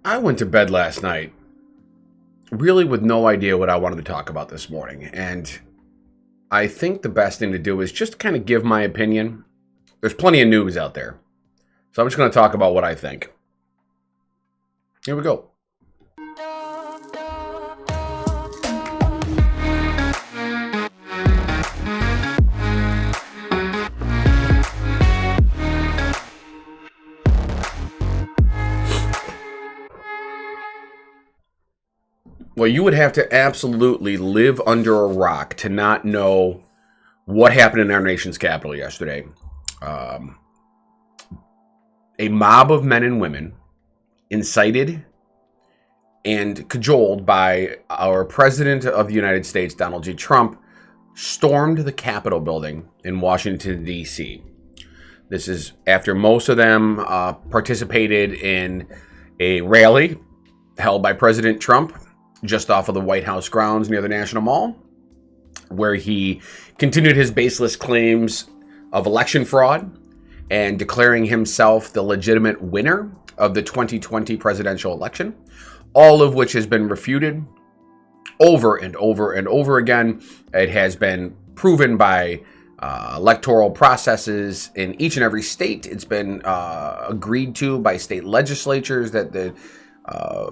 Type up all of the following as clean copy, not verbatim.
I went to bed last night really with no idea what I wanted to talk about this morning. And I think the best thing to do is just kind of give my opinion. There's plenty of news out there. So I'm just going to talk about what I think. Here we go. Well, you would have to absolutely live under a rock to not know what happened in our nation's capital yesterday. A mob of men and women, incited and cajoled by our President of the United States, Donald J. Trump, stormed the Capitol building in Washington, D.C. This is after most of them participated in a rally held by President Trump just off of the White House grounds near the National Mall, where he continued his baseless claims of election fraud and declaring himself the legitimate winner of the 2020 presidential election, all of which has been refuted over and over and over again. It has been proven by electoral processes in each and every state. It's been agreed to by state legislatures that the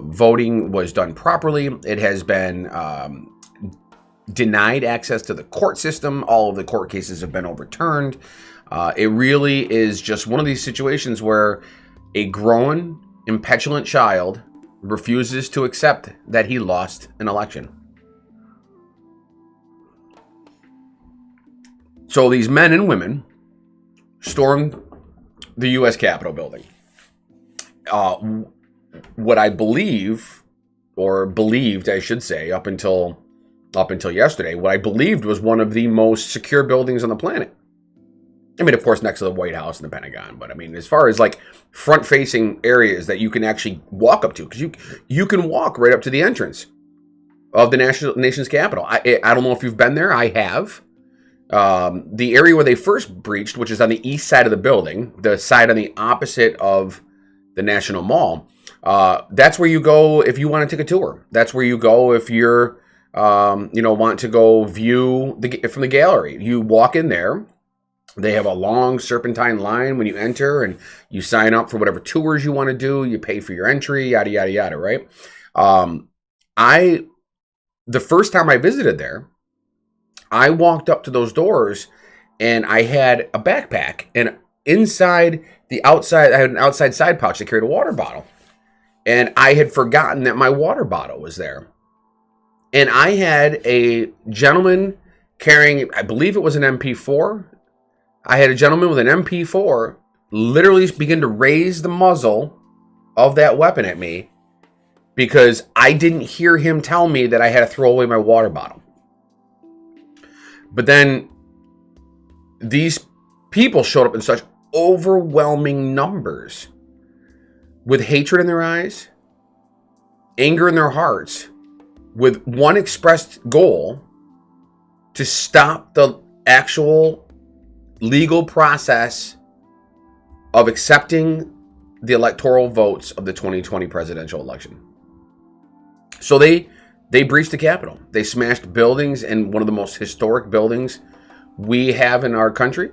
voting was done properly. It has been denied access to the court system. All of the court cases have been overturned. It really is just one of these situations where a grown, impetulant child refuses to accept that he lost an election. So these men and women stormed the U.S. Capitol building. What I believe, or believed, I should say, up until yesterday, what I believed was one of the most secure buildings on the planet. I mean, of course, next to the White House and the Pentagon, but I mean, as far as like front-facing areas that you can actually walk up to, because you can walk right up to the entrance of the nation's capital. I don't know if you've been there. I have. The area where they first breached, which is on the east side of the building, the side on the opposite of the National Mall. That's where you go if you want to take a tour. That's where you go if you're, want to go view from the gallery. You walk in there. They have a long serpentine line when you enter, and you sign up for whatever tours you want to do. You pay for your entry, yada yada yada. Right? The first time I visited there, I walked up to those doors, and I had a backpack, and inside I had an outside side pouch that carried a water bottle. And I had forgotten that my water bottle was there. And I had a gentleman carrying, I believe it was an MP4. I had a gentleman with an MP4 literally begin to raise the muzzle of that weapon at me because I didn't hear him tell me that I had to throw away my water bottle. But then these people showed up in such overwhelming numbers, with hatred in their eyes, anger in their hearts, with one expressed goal: to stop the actual legal process of accepting the electoral votes of the 2020 presidential election. So they breached the Capitol. They smashed buildings in one of the most historic buildings we have in our country.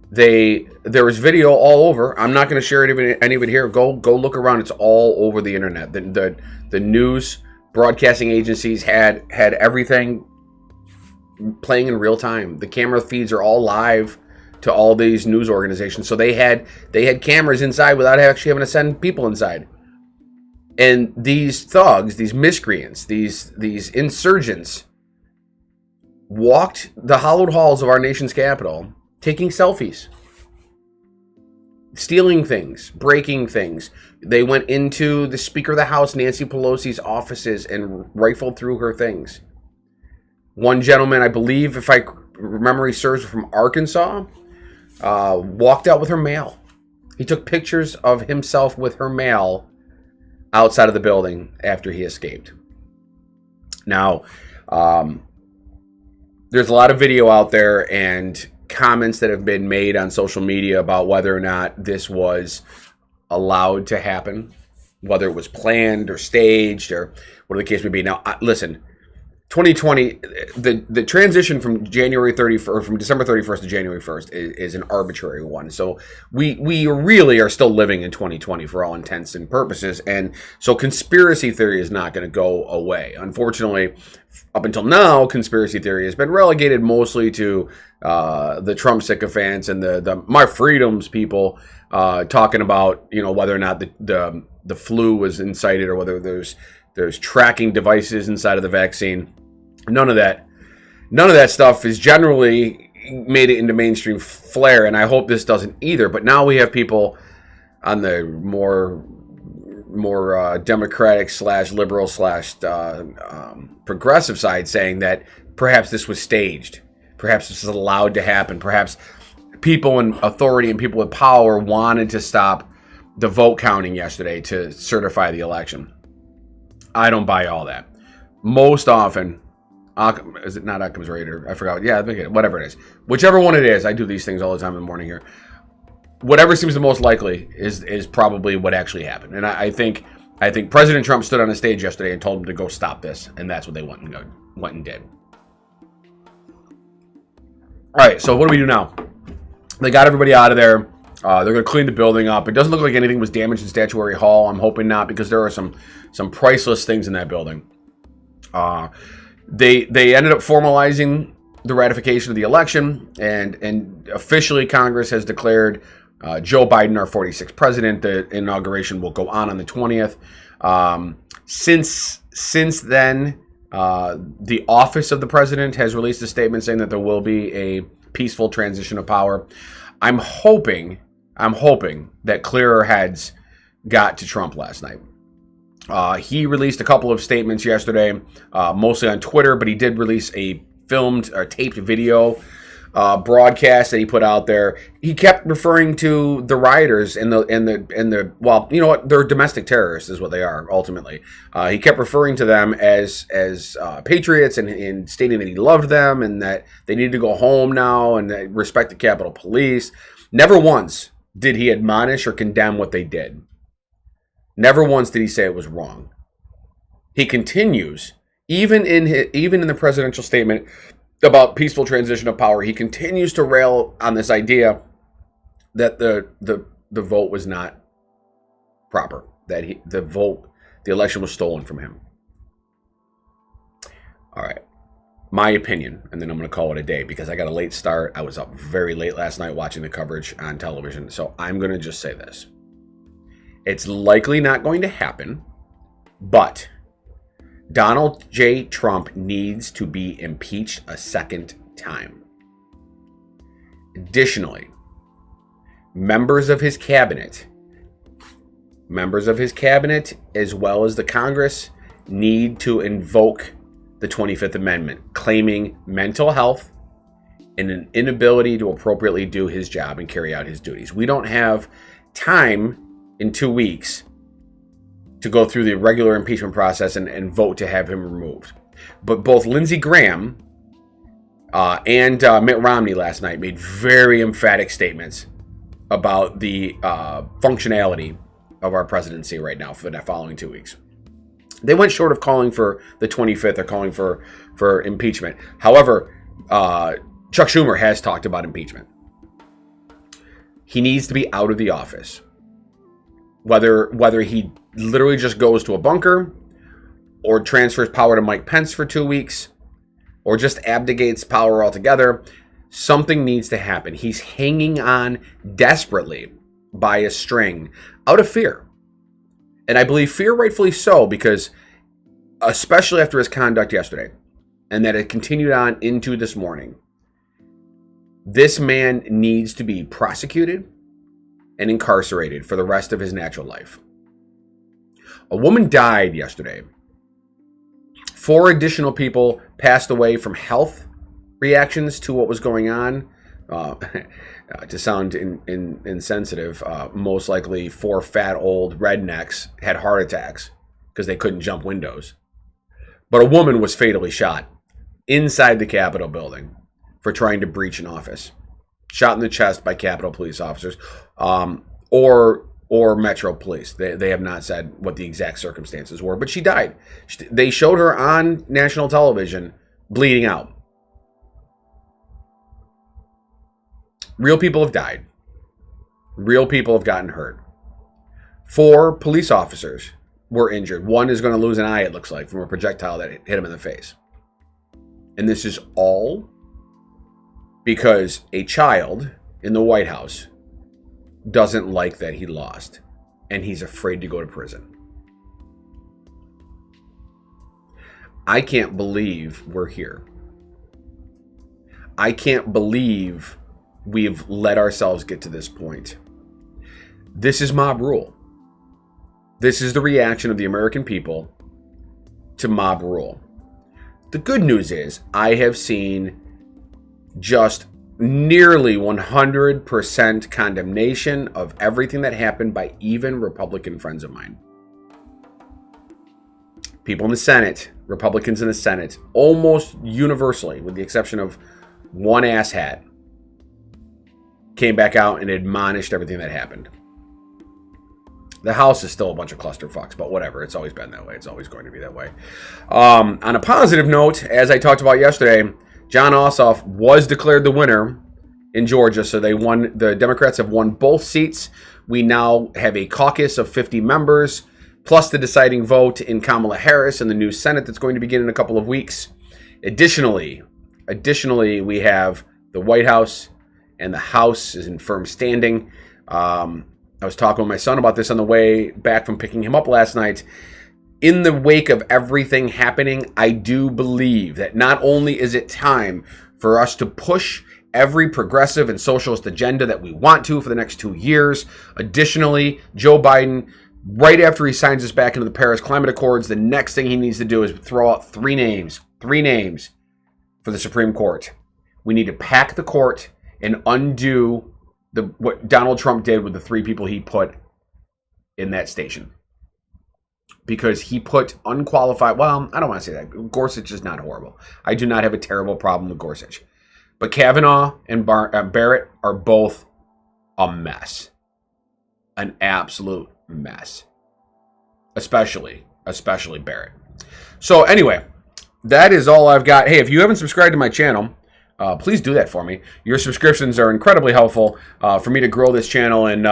There was video all over. I'm not going to share any of it here. Go look around. It's all over the internet. The news broadcasting agencies had everything playing in real time. The camera feeds are all live to all these news organizations. So they had cameras inside without actually having to send people inside. And these thugs, these miscreants, these insurgents walked the hallowed halls of our nation's capital, taking selfies, stealing things, breaking things. They went into the Speaker of the House, Nancy Pelosi's offices, and rifled through her things. One gentleman, I believe, if memory serves, from Arkansas, walked out with her mail. He took pictures of himself with her mail outside of the building after he escaped. Now, there's a lot of video out there and comments that have been made on social media about whether or not this was allowed to happen. whether it was planned or staged or whatever the case may be. Now, listen, 2020, the transition from January 30th or from December 31st to January 1st is an arbitrary one. So we really are still living in 2020 for all intents and purposes. And so conspiracy theory is not going to go away. Unfortunately, up until now, conspiracy theory has been relegated mostly to the Trump sycophants and the my freedoms people talking about, whether or not the flu was incited or whether there's tracking devices inside of the vaccine. None of that stuff is generally made it into mainstream flair, and I hope this doesn't either. But now we have people on the more democratic / liberal / progressive side saying that perhaps this was staged, perhaps this is allowed to happen, perhaps people in authority and people with power wanted to stop the vote counting yesterday to certify the election. I don't buy all that. Most often, is it not Occam's razor? I forgot. Yeah, I think whatever it is. Whichever one it is, I do these things all the time in the morning here. Whatever seems the most likely is probably what actually happened. And I think President Trump stood on a stage yesterday and told him to go stop this, and that's what they went and did. All right, so what do we do now? They got everybody out of there. They're going to clean the building up. It doesn't look like anything was damaged in Statuary Hall. I'm hoping not, because there are some priceless things in that building. They ended up formalizing the ratification of the election, and officially Congress has declared Joe Biden our 46th president. The inauguration will go on the 20th. Since then, the office of the president has released a statement saying that there will be a peaceful transition of power. I'm hoping that clearer heads got to Trump last night. He released a couple of statements yesterday, mostly on Twitter, but he did release a filmed or taped video broadcast that he put out there. He kept referring to the rioters and the well, you know what? They're domestic terrorists is what they are ultimately. He kept referring to them as patriots and stating that he loved them and that they needed to go home now and respect the Capitol Police. Never once did he admonish or condemn what they did. Never once did he say it was wrong. He continues, even in the presidential statement about peaceful transition of power, he continues to rail on this idea that the vote was not proper, that the election was stolen from him. All right, my opinion, and then I'm going to call it a day because I got a late start. I was up very late last night watching the coverage on television, so I'm going to just say this. It's likely not going to happen, but Donald J. Trump needs to be impeached a second time. Additionally, members of his cabinet, as well as the Congress, need to invoke the 25th Amendment, claiming mental health and an inability to appropriately do his job and carry out his duties. We don't have time in 2 weeks to go through the regular impeachment process and vote to have him removed. But both Lindsey Graham and Mitt Romney last night made very emphatic statements about the functionality of our presidency right now for the following 2 weeks. They went short of calling for the 25th or calling for impeachment. However, Chuck Schumer has talked about impeachment. He needs to be out of the office. Whether he literally just goes to a bunker or transfers power to Mike Pence for 2 weeks or just abdicates power altogether, something needs to happen. He's hanging on desperately by a string out of fear. And I believe fear rightfully so, because especially after his conduct yesterday and that it continued on into this morning, this man needs to be prosecuted and incarcerated for the rest of his natural life. A woman died yesterday. 4 additional people passed away from health reactions to what was going on. To sound insensitive, most likely 4 fat old rednecks had heart attacks because they couldn't jump windows. But a woman was fatally shot inside the Capitol building for trying to breach an office. Shot in the chest by Capitol police officers, or or Metro Police. They have not said what the exact circumstances were, but she died. They showed her on national television bleeding out. Real people have died. Real people have gotten hurt. 4 police officers were injured. 1 is going to lose an eye, it looks like, from a projectile that hit him in the face. And this is all because a child in the White House doesn't like that he lost, and he's afraid to go to prison. I can't believe we're here. I can't believe we've let ourselves get to this point. This is mob rule. This is the reaction of the American people to mob rule. The good news is I have seen just nearly 100% condemnation of everything that happened by even Republican friends of mine. People in the Senate, Republicans in the Senate, almost universally, with the exception of one asshat, came back out and admonished everything that happened. The House is still a bunch of clusterfucks, but whatever. It's always been that way. It's always going to be that way. On a positive note, as I talked about yesterday, John Ossoff was declared the winner in Georgia, so they won. The Democrats have won both seats. We now have a caucus of 50 members, plus the deciding vote in Kamala Harris in the new Senate that's going to begin in a couple of weeks. Additionally, we have the White House, and the House is in firm standing. I was talking with my son about this on the way back from picking him up last night. In the wake of everything happening, I do believe that not only is it time for us to push every progressive and socialist agenda that we want to for the next 2 years. Additionally, Joe Biden, right after he signs us back into the Paris Climate Accords, the next thing he needs to do is throw out 3 names for the Supreme Court. We need to pack the court and undo what Donald Trump did with the 3 people he put in that station. Because he put unqualified, well, I don't want to say that. Gorsuch is not horrible. I do not have a terrible problem with Gorsuch. But Kavanaugh and Barrett are both a mess. An absolute mess. Especially Barrett. So anyway, that is all I've got. Hey, if you haven't subscribed to my channel, please do that for me. Your subscriptions are incredibly helpful for me to grow this channel and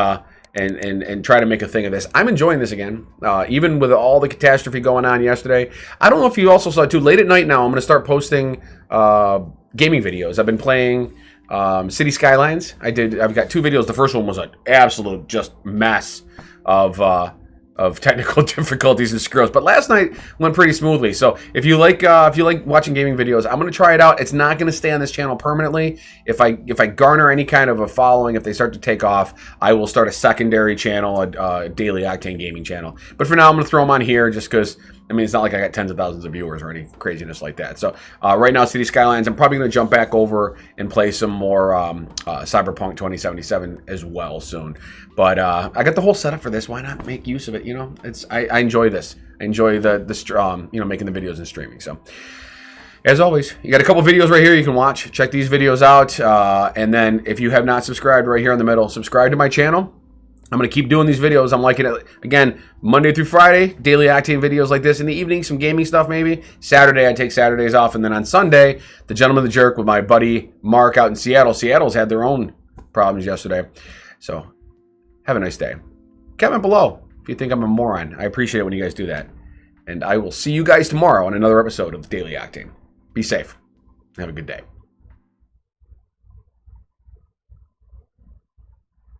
try to make a thing of this. I'm enjoying this again, even with all the catastrophe going on yesterday. I don't know if you also saw it too. Late at night now, I'm going to start posting gaming videos. I've been playing City Skylines. I've got 2 videos. The first one was an absolute just mess of technical difficulties and screws, but last night went pretty smoothly. So if you like watching gaming videos, I'm going to try it out. It's not going to stay on this channel permanently. If I garner any kind of a following, if they start to take off, I will start a secondary channel, a Daily Octane gaming channel. But for now, I'm going to throw them on here just because, I mean, it's not like I got tens of thousands of viewers or any craziness like that. So right now, City Skylines, I'm probably going to jump back over and play some more Cyberpunk 2077 as well soon. But I got the whole setup for this. Why not make use of it? You know, I enjoy this. I enjoy the making the videos and streaming. So as always, you got a couple videos right here you can watch. Check these videos out. And then if you have not subscribed right here in the middle, subscribe to my channel. I'm going to keep doing these videos. I'm liking it. Again, Monday through Friday, Daily Octane videos like this. In the evening, some gaming stuff maybe. Saturday, I take Saturdays off. And then on Sunday, The Gentleman the Jerk with my buddy Mark out in Seattle. Seattle's had their own problems yesterday. So have a nice day. Comment below if you think I'm a moron. I appreciate it when you guys do that. And I will see you guys tomorrow on another episode of Daily Octane. Be safe. Have a good day.